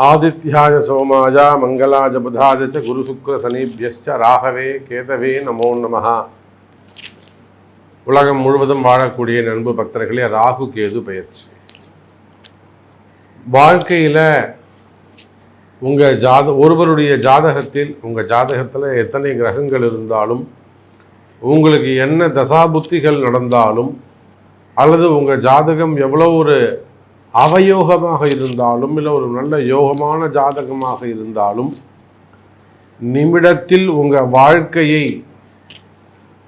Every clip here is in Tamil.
ஆதித்யாய சோமாய மங்களாய புதாய ச குரு சுக்ர சனீபியஸ்ச ராகவே கேதவே நமோ நமஹ. உலகம் முழுவதும் வாழக்கூடிய நண்பு பக்தர்களே, ராகு கேது பெயர்ச்சி வாழ்க்கையில் ஒருவருடைய ஜாதகத்தில் உங்கள் ஜாதகத்தில் எத்தனை கிரகங்கள் இருந்தாலும், உங்களுக்கு என்ன தசாபுத்திகள் நடந்தாலும், அல்லது உங்கள் ஜாதகம் எவ்வளோ ஒரு அவயோகமாக இருந்தாலும், இல்லை ஒரு நல்ல யோகமான ஜாதகமாக இருந்தாலும், நிமிடத்தில் உங்கள் வாழ்க்கையை,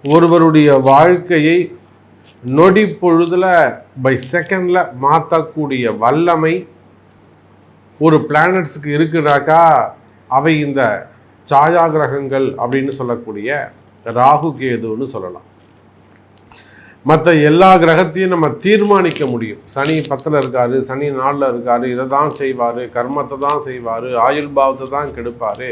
ஒருவருடைய வாழ்க்கையை நொடி பொழுதில் பை செகண்டில் மாற்றக்கூடிய வல்லமை ஒரு பிளானட்ஸுக்கு இருக்குனாக்கா அவை இந்த சாயா கிரகங்கள் அப்படின்னு சொல்லக்கூடிய ராகு கேதுன்னு சொல்லலாம். மற்ற எல்லா கிரகத்தையும் நம்ம தீர்மானிக்க முடியும். சனி 10ல் இருக்காரு, சனி 4ல் இருக்காரு, இதை தான் செய்வார், கர்மத்தை தான் செய்வார், ஆயுள் பாவத்தை தான் கெடுப்பார்,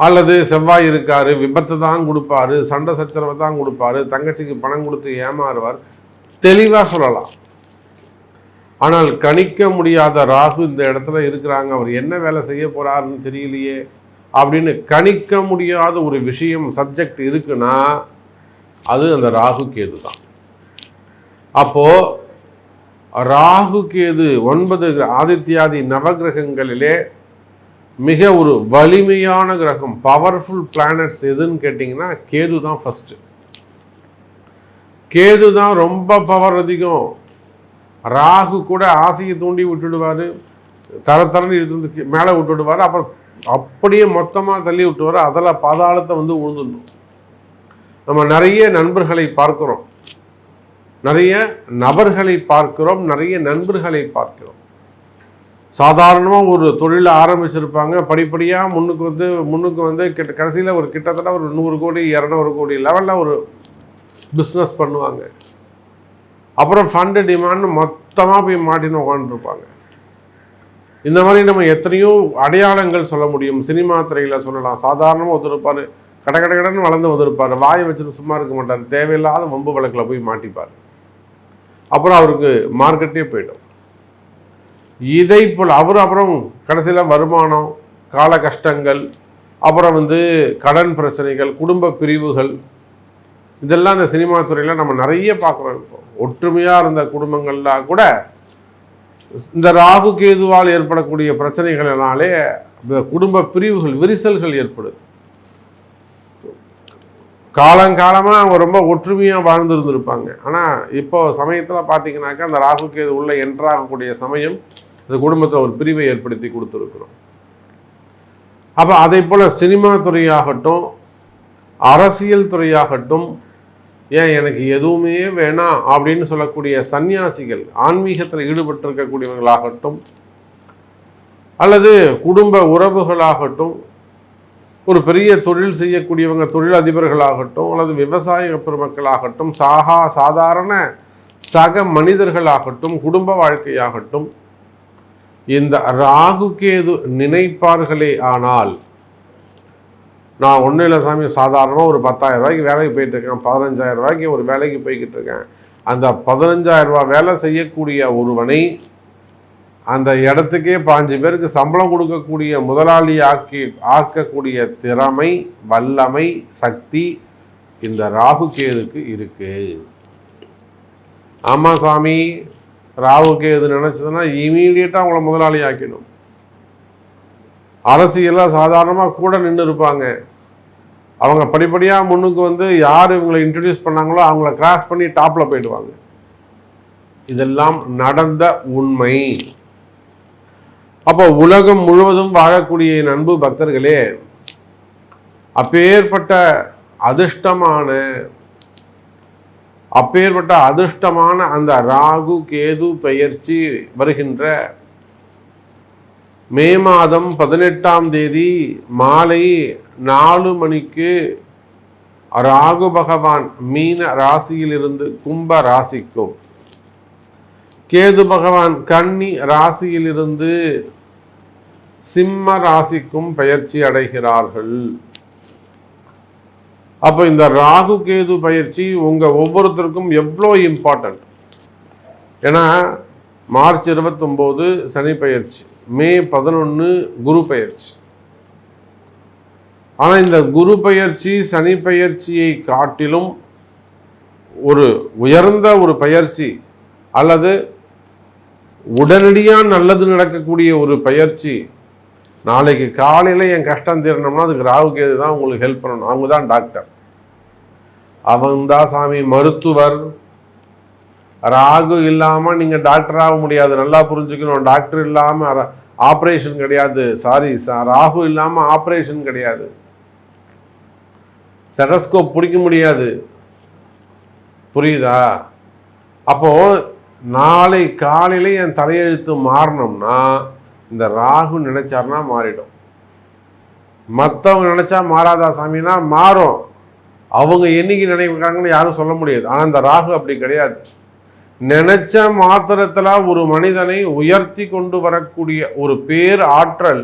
அல்லது செவ்வாய் இருக்காரு, விபத்தை தான் கொடுப்பாரு, சண்டை சச்சரவை தான் கொடுப்பாரு, தங்கச்சிக்கு பணம் கொடுத்து ஏமாறுவார், தெளிவாக சொல்லலாம். ஆனால் கணிக்க முடியாத ராகு இந்த இடத்துல இருக்கிறாங்க, அவர் என்ன வேலை செய்ய போறாருன்னு தெரியலையே அப்படின்னு கணிக்க முடியாத ஒரு விஷயம் சப்ஜெக்ட் இருக்குன்னா அது அந்த ராகு கேது தான். அப்போ ராகு கேது 9 ஆதித்யாதி நவகிரகங்களிலே மிக ஒரு வலிமையான கிரகம், பவர்ஃபுல் பிளானட்ஸ் எதுன்னு கேட்டிங்கன்னா கேது தான் ஃபஸ்ட்டு. கேது தான் ரொம்ப பவர் அதிகம். ராகு கூட ஆசையை தூண்டி விட்டுடுவார், தரன்னு இழுத்து மேலே விட்டுடுவார், அப்புறம் அப்படியே மொத்தமாக தள்ளி விட்டுவார், அதில் பாதாளத்தை வந்து உழுந்துடணும். நம்ம நிறைய நண்பர்களை பார்க்கிறோம், நிறைய நபர்களை பார்க்கிறோம், நிறைய நண்பர்களை பார்க்கிறோம். சாதாரணமாக ஒரு தொழிலை ஆரம்பிச்சிருப்பாங்க, படிப்படியாக முன்னுக்கு வந்து கடைசியில் ஒரு கிட்டத்தட்ட ஒரு 100 கோடி 200 கோடி லெவலில் ஒரு பிஸ்னஸ் பண்ணுவாங்க. அப்புறம் ஃபண்டு டிமாண்ட் மொத்தமாக போய் மாட்டின்னு உட்காந்துருப்பாங்க. இந்த மாதிரி நம்ம எத்தனையோ அடையாளங்கள் சொல்ல முடியும். சினிமா துறையில் சொல்லலாம். சாதாரணமாக ஒருத்தருப்பார், கடன்னு வளர்ந்து வந்திருப்பார், வாயை வச்சுட்டு சும்மா இருக்க மாட்டார், தேவையில்லாத வம்பு வழக்கில் போய் மாட்டிப்பார், அப்புறம் அவருக்கு மார்க்கெட்டே போய்டும். இதை போல் அவர் அப்புறம் கடைசியில் வருமானம், கால கஷ்டங்கள், அப்புறம் வந்து கடன் பிரச்சனைகள், குடும்ப பிரிவுகள், இதெல்லாம் இந்த சினிமா துறையில் நம்ம நிறைய பார்க்குறோம். இப்போ ஒற்றுமையாக இருந்த குடும்பங்கள்லாம் கூட இந்த ராகு கேதுவால் ஏற்படக்கூடிய பிரச்சனைகளினாலே குடும்ப பிரிவுகள், விரிசல்கள் ஏற்படுது. காலங்காலமாக அவங்க ரொம்ப ஒற்றுமையாக வாழ்ந்துருந்துருப்பாங்க. ஆனால் இப்போ சமயத்தில் பார்த்தீங்கன்னாக்கா அந்த ராகு கேது உள்ளே என்ட்ராகக்கூடிய சமயம் இந்த குடும்பத்தில் ஒரு பிரிவை ஏற்படுத்தி கொடுத்துருக்குறோம். அப்போ அதே போல் சினிமா துறையாகட்டும், அரசியல் துறையாகட்டும், ஏன் எனக்கு எதுவுமே வேணாம் அப்படின்னு சொல்லக்கூடிய சன்னியாசிகள், ஆன்மீகத்தில் ஈடுபட்டிருக்கக்கூடியவர்களாகட்டும், அல்லது குடும்ப உறவுகளாகட்டும், ஒரு பெரிய தொழில் செய்யக்கூடியவங்க, தொழில் அதிபர்களாகட்டும், அல்லது விவசாய பெருமக்களாகட்டும், சாதாரண சக மனிதர்களாகட்டும், குடும்ப வாழ்க்கையாகட்டும், இந்த ராகு கேது நினைப்பார்களே ஆனால், நான் ஒன்றும் இல்லை சாமி, சாதாரணமாக ஒரு 10,000 ரூபாய்க்கு வேலைக்கு போயிட்டுருக்கேன், 15,000 ரூபாய்க்கு ஒரு வேலைக்கு போய்கிட்டு இருக்கேன், அந்த 15,000 ரூபா வேலை செய்யக்கூடிய ஒருவனை அந்த இடத்துக்கே 5 பேருக்கு சம்பளம் கொடுக்கக்கூடிய முதலாளி ஆக்கக்கூடிய திறமை, வல்லமை, சக்தி இந்த ராகு கேதுக்கு இருக்கு. ஆமாம் சாமி, ராகு கேது நினைச்சதுன்னா இமீடியட்டாக அவங்கள முதலாளி ஆக்கிடும். அரசியலில் சாதாரணமாக கூட நின்று இருப்பாங்க, அவங்க படிப்படியாக முன்னுக்கு வந்து யார் இவங்களை இன்ட்ரடியூஸ் பண்ணாங்களோ அவங்கள கிராஸ் பண்ணி டாப்பில் போயிடுவாங்க. இதெல்லாம் நடந்த உண்மை. அப்போ உலகம் முழுவதும் வாழக்கூடிய நண்பு பக்தர்களே, அப்பேற்பட்ட அதிர்ஷ்டமான அந்த ராகு கேது பெயர்ச்சி வருகின்ற மே மாதம் 18ஆம் தேதி மாலை 4 மணிக்கு ராகு பகவான் மீன ராசியிலிருந்து கும்ப ராசிக்கும், கேது பகவான் கன்னி ராசியிலிருந்து சிம்ம ராசிக்கும் பெயர்ச்சி அடைகிறார்கள். அப்போ இந்த ராகு கேது பயிற்சி உங்க ஒவ்வொருத்தருக்கும் எவ்வளோ இம்பார்ட்டன்ட். ஏன்னா மார்ச் 29 சனி பயிற்சி, மே 11 குரு பெயர்ச்சி. ஆனால் இந்த குரு பெயர்ச்சி சனி பெயர்ச்சியை காட்டிலும் ஒரு உயர்ந்த ஒரு பெயர்ச்சி அல்லது உடனடியாக நல்லது நடக்கக்கூடிய ஒரு பயிற்சி. நாளைக்கு காலையில் என் கஷ்டம் தீரணும்னா அதுக்கு ராகு கேது தான் உங்களுக்கு ஹெல்ப் பண்ணணும். அவங்க தான் டாக்டர், அவங்க தான் சாமி மருத்துவர். ராகு இல்லாமல் நீங்கள் டாக்டர் ஆக முடியாது, நல்லா புரிஞ்சுக்கணும். டாக்டர் இல்லாமல் ஆப்ரேஷன் கிடையாது. சாரி, ராகு இல்லாமல் ஆப்ரேஷன் கிடையாது. ஸ்டெதஸ்கோப் பிடிக்க முடியாது. புரியுதா? அப்போது நாளை காலையில் என் தலையெழுத்து மாறணும்னா இந்த ராகு நினைச்சார்னா மாறிடும். மற்றவங்க நினைச்சா மாறாதா சாமினா மாறும். அவங்க என்னைக்கு நினைக்கிறாங்கன்னு யாரும் சொல்ல முடியாது. ஆனால் இந்த ராகு அப்படி கிடையாது. நினைச்ச மாத்திரத்தில் ஒரு மனிதனை உயர்த்தி கொண்டு வரக்கூடிய ஒரு பேர் ஆற்றல்.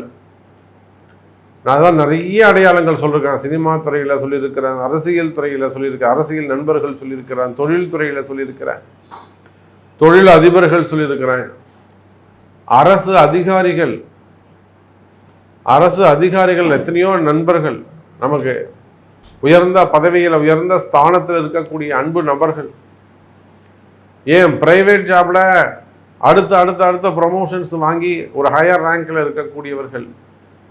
நான் தான் நிறைய அடையாளங்கள் சொல்லியிருக்கேன். சினிமா துறையில் சொல்லியிருக்கிறேன், அரசியல் துறையில் சொல்லியிருக்கேன், அரசியல் நண்பர்கள் சொல்லியிருக்கிறேன், தொழில் துறையில் சொல்லியிருக்கிறேன், தொழில் அதிபர்கள் சொல்லியிருக்கிறேன், அரசு அதிகாரிகள் எத்தனையோ நண்பர்கள், நமக்கு உயர்ந்த பதவியில் உயர்ந்த ஸ்தானத்தில் இருக்கக்கூடிய அன்பு நபர்கள், ஏன் பிரைவேட் ஜாப்ல அடுத்த அடுத்த அடுத்த ப்ரமோஷன்ஸ் வாங்கி ஒரு ஹையர் ரேங்கில் இருக்கக்கூடியவர்கள்,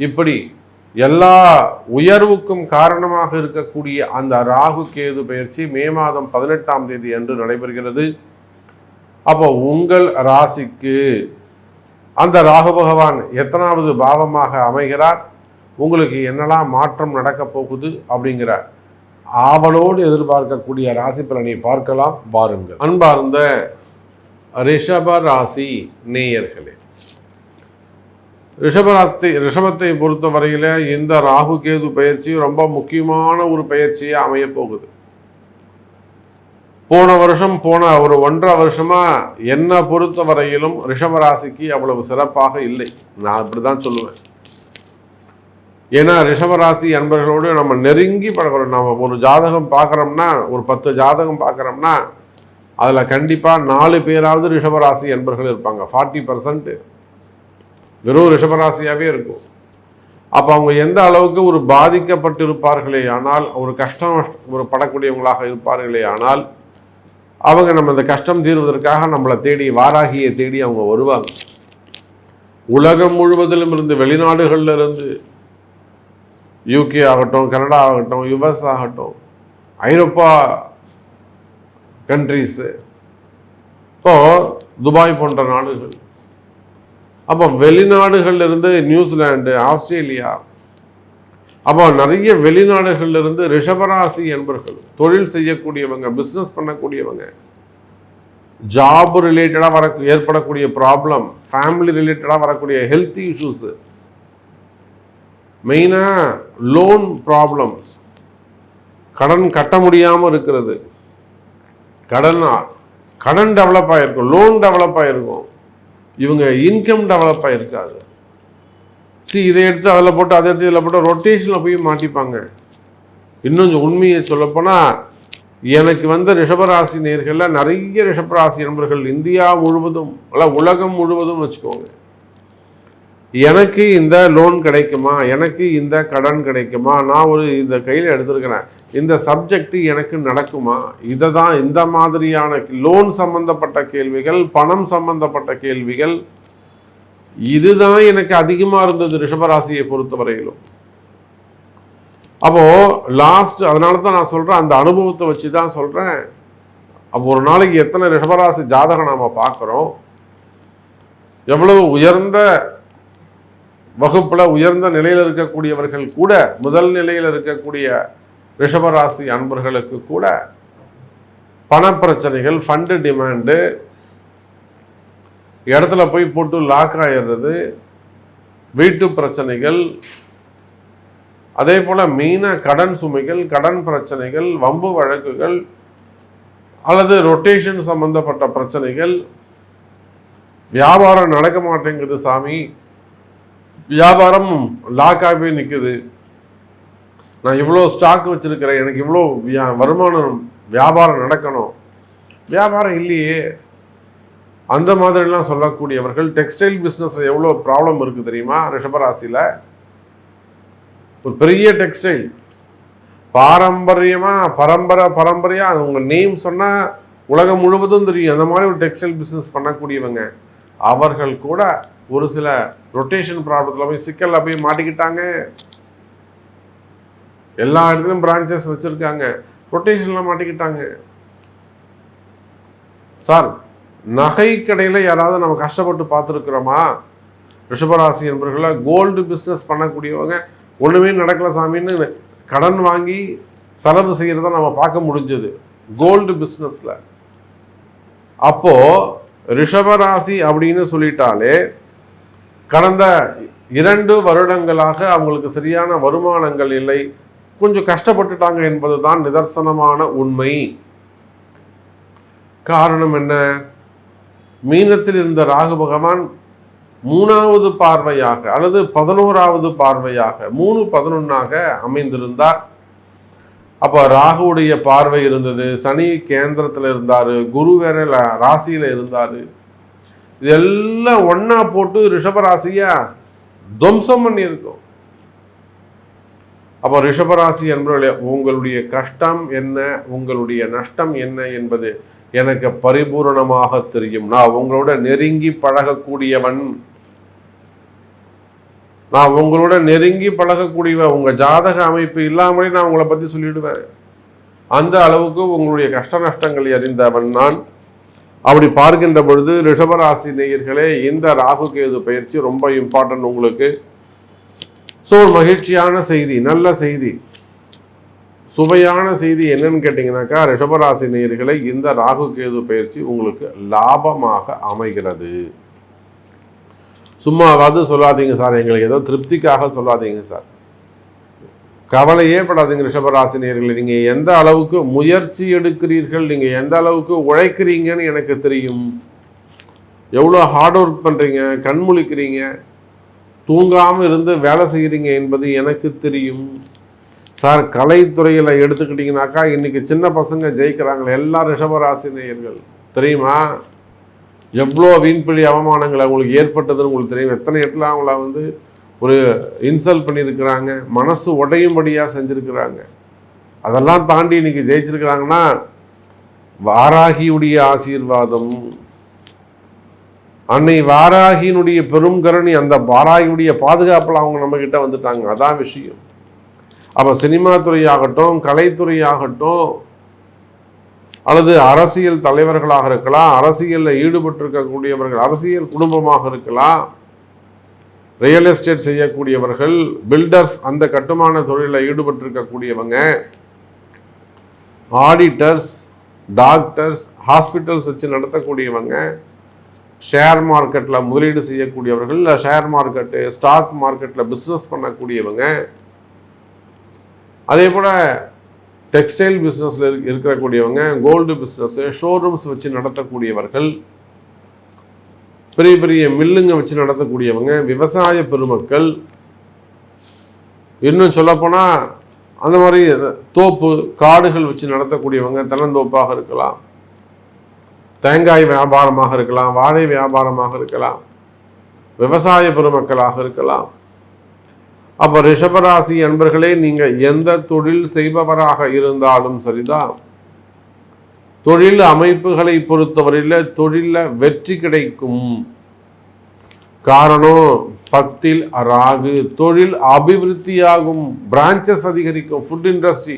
இப்படி எல்லா உயர்வுக்கும் காரணமாக இருக்கக்கூடிய அந்த ராகு கேது பயிற்சி மே மாதம் 18ஆம் தேதி அன்று நடைபெறுகிறது. அப்போ உங்கள் ராசிக்கு அந்த ராகு பகவான் எத்தனாவது பாவமாக அமைகிறார், உங்களுக்கு என்னெல்லாம் மாற்றம் நடக்க போகுது அப்படிங்கிற ஆவலோடு எதிர்பார்க்கக்கூடிய ராசி பலனை பார்க்கலாம். வாருங்கள். அன்பார்ந்த ரிஷப ராசி நேயர்களே, ரிஷபத்தை பொறுத்த வரையில் இந்த ராகு கேது பயிற்சி ரொம்ப முக்கியமான ஒரு பயிற்சியாக அமைய போகுது. போன ஒரு 1.5 வருஷமா என்னை பொறுத்த வரையிலும் ரிஷபராசிக்கு அவ்வளவு சிறப்பாக இல்லை. நான் அப்படிதான் சொல்லுவேன். ஏன்னா ரிஷபராசி அன்பர்களோடு நம்ம நெருங்கி பழகிறோம். நம்ம ஒரு ஜாதகம் பார்க்குறோம்னா, ஒரு 10 ஜாதகம் பார்க்குறோம்னா அதில் கண்டிப்பாக 4 பேராவது ரிஷபராசி அன்பர்கள் இருப்பாங்க. 40% வெறும் ரிஷபராசியாகவே இருக்கும். அப்போ அவங்க எந்த அளவுக்கு ஒரு பாதிக்கப்பட்டிருப்பார்களே ஆனால், ஒரு கஷ்டம் ஒரு படக்கூடியவங்களாக இருப்பார்களே ஆனால், அவங்க நம்ம இந்த கஷ்டம் தீர்வதற்காக நம்மளை தேடி, வாராகியை தேடி அவங்க வருவாங்க. உலகம் முழுவதிலும் இருந்து, வெளிநாடுகளில் இருந்து, யூகே ஆகட்டும், கனடா ஆகட்டும், யுஎஸ் ஆகட்டும், ஐரோப்பா கண்ட்ரீஸு, இப்போ துபாய் போன்ற நாடுகள், அப்போ வெளிநாடுகளிலிருந்து நியூசிலாண்டு, ஆஸ்திரேலியா, அப்போ நிறைய வெளிநாடுகளிலிருந்து ரிஷபராசி என்பர்கள், தொழில் செய்யக்கூடியவங்க, பிஸ்னஸ் பண்ணக்கூடியவங்க, ஜாப் ரிலேட்டடாக ஏற்படக்கூடிய ப்ராப்ளம், ஃபேமிலி ரிலேட்டடாக வரக்கூடிய ஹெல்த் இஷ்யூஸு, மெயினாக லோன் ப்ராப்ளம்ஸ், கடன் கட்ட முடியாமல் இருக்கிறது, கடன் டெவலப் ஆகிருக்கும், லோன் டெவலப் ஆகிருக்கும், இவங்க இன்கம் டெவலப் ஆகிருக்காது. இதை எடுத்து அதில் போட்டு, அதை எடுத்து இதில் போட்டு ரொட்டேஷனில் போய் மாட்டிப்பாங்க. இன்னும் உண்மையை சொல்லப்போனால், எனக்கு வந்த ரிஷபராசி நேர்களில் நிறைய ரிஷபராசி நண்பர்கள் இந்தியா முழுவதும், உலகம் முழுவதும் வச்சுக்கோங்க, எனக்கு இந்த லோன் கிடைக்குமா, எனக்கு இந்த கடன் கிடைக்குமா, நான் இந்த கையில் எடுத்திருக்கிறேன், இந்த சப்ஜெக்ட் எனக்கு நடக்குமா, இதை தான் இந்த மாதிரியான லோன் சம்பந்தப்பட்ட கேள்விகள், பணம் சம்பந்தப்பட்ட கேள்விகள், இதுதான் எனக்கு அதிகமாக இருந்தது ரிஷபராசியை பொறுத்தவரையிலும். அப்போது அதனால தான் நான் சொல்கிறேன், அந்த அனுபவத்தை வச்சு தான் சொல்கிறேன். அப்போ ஒரு நாளைக்கு எத்தனை ரிஷபராசி ஜாதகம் நாம் பார்க்குறோம், எவ்வளவு உயர்ந்த வகுப்பில் உயர்ந்த நிலையில் இருக்கக்கூடியவர்கள் கூட, முதல் நிலையில் இருக்கக்கூடிய ரிஷபராசி அன்பர்களுக்கு கூட பணப்பிரச்சனைகள், ஃபண்டு டிமாண்டு, இடத்துல போய் போட்டு லாக் ஆயிடுறது, வீட்டு பிரச்சனைகள், அதே போல் மெயினாக கடன் சுமைகள், கடன் பிரச்சனைகள், வம்பு வழக்குகள் அல்லது ரொட்டேஷன் சம்பந்தப்பட்ட பிரச்சனைகள், வியாபாரம் நடக்க மாட்டேங்குது சாமி, வியாபாரம் லாக் ஆகவே நிற்குது, நான் இவ்வளோ ஸ்டாக் வச்சுருக்கிறேன், எனக்கு இவ்வளோ வருமானம், வியாபாரம் நடக்கணும், வியாபாரம் இல்லையே, அந்த மாதிரிலாம் சொல்லக்கூடியவர்கள். டெக்ஸ்டைல் பிஸ்னஸில் எவ்வளோ ப்ராப்ளம் இருக்குது தெரியுமா? ரிஷபராசியில் ஒரு பெரிய டெக்ஸ்டைல் பரம்பரையாக உங்கள் நேம் சொன்னால் உலகம் முழுவதும் தெரியும். அந்த மாதிரி ஒரு டெக்ஸ்டைல் பிஸ்னஸ் பண்ணக்கூடியவங்க அவர்கள் கூட ஒரு சில ரொட்டேஷன் ப்ராப்ளத்தில் போய் சிக்கலில் போய் மாட்டிக்கிட்டாங்க. எல்லா இடத்துலையும் பிரான்ச்சஸ் வச்சுருக்காங்க, ரொட்டேஷனில் மாட்டிக்கிட்டாங்க. சார், நகை கடையில் யாராவது நம்ம கஷ்டப்பட்டு பார்த்துருக்குறோமா? ரிஷபராசி என்பவர்களை கோல்டு பிஸ்னஸ் பண்ணக்கூடியவங்க ஒன்றுமே நடக்கல சாமின்னு கடன் வாங்கி செலவு செய்கிறத நம்ம பார்க்க முடிஞ்சது கோல்டு பிஸ்னஸில். அப்போது ரிஷபராசி அப்படின்னு சொல்லிட்டாலே கடந்த 2 வருடங்களாக அவங்களுக்கு சரியான வருமானங்கள் இல்லை, கொஞ்சம் கஷ்டப்பட்டுட்டாங்க என்பது தான் நிதர்சனமான உண்மை. காரணம் என்ன? மீனத்தில் இருந்த ராகு பகவான் 3வது பார்வையாக அல்லது 11வது பார்வையாக 3-11ஆக அமைந்திருந்தார். அப்போ ராகுவுடைய பார்வை இருந்தது, சனி கேந்திரத்தில் இருந்தார், குரு வேற ராசியில் இருந்தார். இதெல்லாம் ஒன்றா போட்டு ரிஷபராசியா துவம்சம் பண்ணியிருக்கோம். அப்போ ரிஷபராசி என்பவர்களே, உங்களுடைய கஷ்டம் என்ன, உங்களுடைய நஷ்டம் என்ன என்பது எனக்கு பரிபூரணமாக தெரியும். நான் உங்களோட நெருங்கி பழகக்கூடியவன், நான் உங்களோட நெருங்கி பழகக்கூடியவன். உங்கள் ஜாதக அமைப்பு இல்லாமலே நான் உங்களை பற்றி சொல்லிவிடுவேன். அந்த அளவுக்கு உங்களுடைய கஷ்ட நஷ்டங்களை அறிந்தவன் நான். அப்படி பார்க்கின்ற பொழுது ரிஷபராசி நேயர்களே, இந்த ராகு கேது பயிற்சி ரொம்ப இம்பார்ட்டன்ட் உங்களுக்கு. ஸோ மகிழ்ச்சியான செய்தி, நல்ல செய்தி, சுவையான செய்தி என்னன்னு கேட்டிங்கனாக்கா, ரிஷபராசி நேயர்களை இந்த ராகு கேது பயிற்சி உங்களுக்கு லாபமாக அமைகிறது. சும்மாவாவது சொல்லாதீங்க சார், எங்களுக்கு ஏதோ திருப்திக்காக சொல்லாதீங்க சார். கவலையே படாதீங்க ரிஷபராசி நேயர்களே. நீங்கள் எந்த அளவுக்கு முயற்சி எடுக்கிறீர்கள், நீங்கள் எந்த அளவுக்கு உழைக்கிறீங்கன்னு எனக்கு தெரியும். எவ்வளோ ஹார்ட் ஒர்க் பண்ணுறீங்க, கண்முழிக்கிறீங்க, தூங்காமல் இருந்து வேலை செய்கிறீங்க என்பது எனக்கு தெரியும் சார். கலைத்துறையில் எடுத்துக்கிட்டிங்கனாக்கா இன்றைக்கி சின்ன பசங்க ஜெயிக்கிறாங்களே எல்லாம் ரிஷபராசி நேயர்கள். தெரியுமா? எவ்வளோ வீண்பழி அவமானங்கள் அவங்களுக்கு ஏற்பட்டதுன்னு உங்களுக்கு தெரியும். எத்தனை இடத்துல அவங்கள ஒரு இன்சல்ட் பண்ணியிருக்கிறாங்க, மனசு உடையும்படியாக செஞ்சுருக்கிறாங்க. அதெல்லாம் தாண்டி இன்றைக்கி ஜெயிச்சிருக்கிறாங்கன்னா வாராகியுடைய ஆசீர்வாதம், அன்னை வாராகியினுடைய பெரும் கருணை, அந்த வாராகியுடைய பாதுகாப்பில் அவங்க நம்மக்கிட்ட வந்துட்டாங்க. அதான் விஷயம். அப்போ சினிமா துறையாகட்டும், கலைத்துறையாகட்டும், அல்லது அரசியல் தலைவர்களாக இருக்கலாம், அரசியலில் ஈடுபட்டிருக்கக்கூடியவர்கள், அரசியல் குடும்பமாக இருக்கலாம், ரியல் எஸ்டேட் செய்யக்கூடியவர்கள், பில்டர்ஸ், அந்த கட்டுமான தொழிலில் ஈடுபட்டிருக்கக்கூடியவங்க, ஆடிட்டர்ஸ், டாக்டர்ஸ், ஹாஸ்பிட்டல்ஸ் வச்சு நடத்தக்கூடியவங்க, ஷேர் மார்க்கெட்டில் முதலீடு செய்யக்கூடியவர்கள், இல்லை ஷேர் மார்க்கெட்டு ஸ்டாக் மார்க்கெட்டில் பிஸ்னஸ் பண்ணக்கூடியவங்க, அதே போல் டெக்ஸ்டைல் பிஸ்னஸில் இருக்கக்கூடியவங்க, கோல்டு பிஸ்னஸ்ஸு, ஷோரூம்ஸ் வச்சு நடத்தக்கூடியவர்கள், பெரிய பெரிய மில்லுங்க வச்சு நடத்தக்கூடியவங்க, விவசாய பெருமக்கள், இன்னும் சொல்லப்போனால் அந்த மாதிரி தோப்பு காடுகள் வச்சு நடத்தக்கூடியவங்க, தென்னந்தோப்பாக இருக்கலாம், தேங்காய் வியாபாரமாக இருக்கலாம், வாழை வியாபாரமாக இருக்கலாம், விவசாய பெருமக்களாக இருக்கலாம். அப்போ ரிஷபராசி அன்பர்களே, நீங்கள் எந்த தொழில் செய்பவராக இருந்தாலும் சரிதான், தொழில் அமைப்புகளை பொறுத்தவரையில் தொழிலில் வெற்றி கிடைக்கும். காரணம் 10ல் ராகு. தொழில் அபிவிருத்தியாகும், பிரான்ச்சஸ் அதிகரிக்கும். ஃபுட் இண்டஸ்ட்ரி,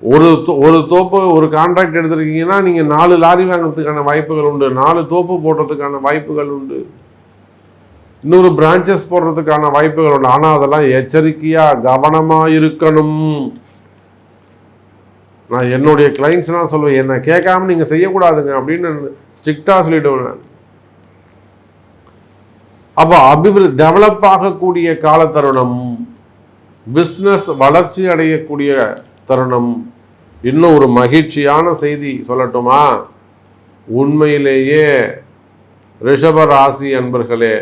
ஒரு தோப்பு ஒரு கான்ட்ராக்ட் எடுத்துருக்கீங்கன்னா நீங்கள் 4 லாரி வாங்கிறதுக்கான வாய்ப்புகள் உண்டு, 4 தோப்பு போடுறதுக்கான வாய்ப்புகள் உண்டு, இன்னொரு பிரான்ச்சஸ் போடுறதுக்கான வாய்ப்புகள் உண்டு. ஆனால் அதெல்லாம் எச்சரிக்கையாக கவனமாக இருக்கணும். நான் என்னுடைய கிளைண்ட்ஸ்லாம் சொல்லுவேன், என்னை கேட்காம நீங்கள் செய்யக்கூடாதுங்க அப்படின்னு ஸ்ட்ரிக்டாக சொல்லிவிடுவேன். அப்போ டெவலப் ஆகக்கூடிய கால தருணம், பிஸ்னஸ் வளர்ச்சி அடையக்கூடிய தருணம். இன்னும் ஒரு மகிழ்ச்சியான செய்தி சொல்லட்டுமா? உண்மையிலேயே ரிஷபராசி அன்பர்களே,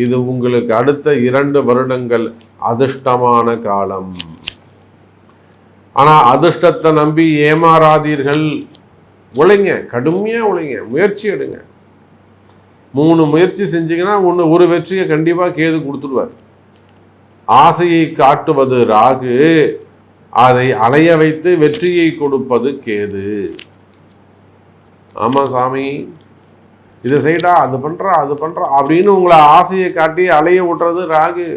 இது உங்களுக்கு அடுத்த 2 வருடங்கள் அதிர்ஷ்டமான காலம். ஆனால் அதிர்ஷ்டத்தை நம்பி ஏமாறாதீர்கள். உழைங்க, கடுமையாக உழைங்க, முயற்சி எடுங்க. 3 முயற்சி செஞ்சீங்கன்னா ஒரு வெற்றியை கண்டிப்பாக கேது கொடுத்துடுவார். ஆசையை காட்டுவது ராகு, அதை அலைய வைத்து வெற்றியை கொடுப்பது கேது. ஆமாம் சாமி, இதை செய்டா, அது பண்ணுறா அப்படின்னு உங்களை ஆசையை காட்டி அலைய விட்டுறது ராகு.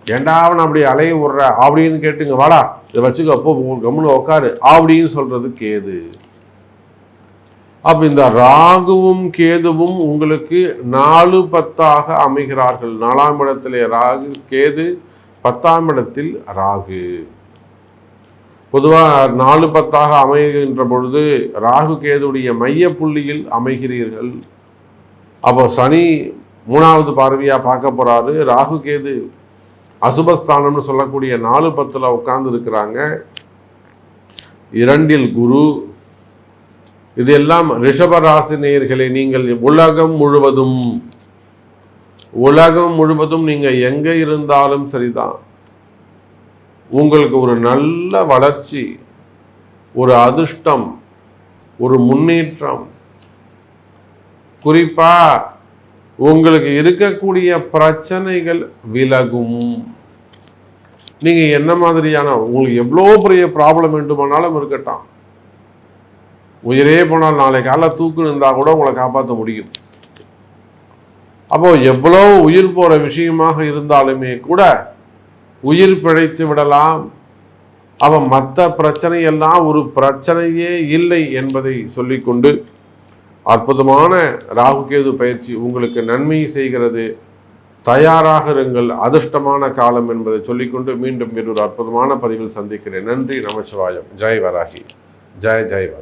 ஏண்டாவன் அப்படி அலைய விடுற அப்படின்னு கேட்டுங்க, வாடா இதை வச்சுக்க, அப்போ கம்முன்னு உட்காரு அப்படின்னு சொல்றது கேது. அப்ப இந்த ராகுவும் கேதுவும் உங்களுக்கு 4-10 அமைகிறார்கள். 4ஆம் இடத்திலே ராகு கேது, 10ஆம் இடத்தில் ராகு. பொதுவாக 4-10 அமைகின்ற பொழுது ராகு கேதுடைய மைய புள்ளியில் அமைகிறீர்கள். அப்போ சனி 3வது பார்வையா பார்க்க போறாரு. ராகு கேது அசுபஸ்தானம்னு சொல்லக்கூடிய 4-10 உட்கார்ந்து இருக்கிறாங்க. 2இல் குரு. இதெல்லாம் ரிஷபராசி நேயர்களே, நீங்கள் உலகம் முழுவதும் நீங்க எங்க இருந்தாலும் சரிதான், உங்களுக்கு ஒரு நல்ல வளர்ச்சி, ஒரு அதிர்ஷ்டம், ஒரு முன்னேற்றம், குறிப்பா உங்களுக்கு இருக்கக்கூடிய பிரச்சனைகள் விலகும். நீங்க என்ன மாதிரியான, உங்களுக்கு எவ்வளோ பெரிய ப்ராப்ளம் வேண்டுமானாலும் இருக்கட்டும், உயிரே போனால் நாளை காலை தூக்கு இருந்தால் கூட உங்களை காப்பாற்ற முடியும். அப்போ எவ்வளோ உயிர் போகிற விஷயமாக இருந்தாலுமே கூட உயிர் பிழைத்து விடலாம். அவன் மற்ற பிரச்சனையெல்லாம் ஒரு பிரச்சனையே இல்லை என்பதை சொல்லிக்கொண்டு, அற்புதமான ராகுகேது பயிற்சி உங்களுக்கு நன்மை செய்கிறது. தயாராக இருங்கள், அதிர்ஷ்டமான காலம் என்பதை சொல்லிக்கொண்டு மீண்டும் ஒரு அற்புதமான பதிவில் சந்திக்கிறேன். நன்றி, நமச்சிவாயம். ஜெய் வராகி, ஜெய் ஜெய் வராகி.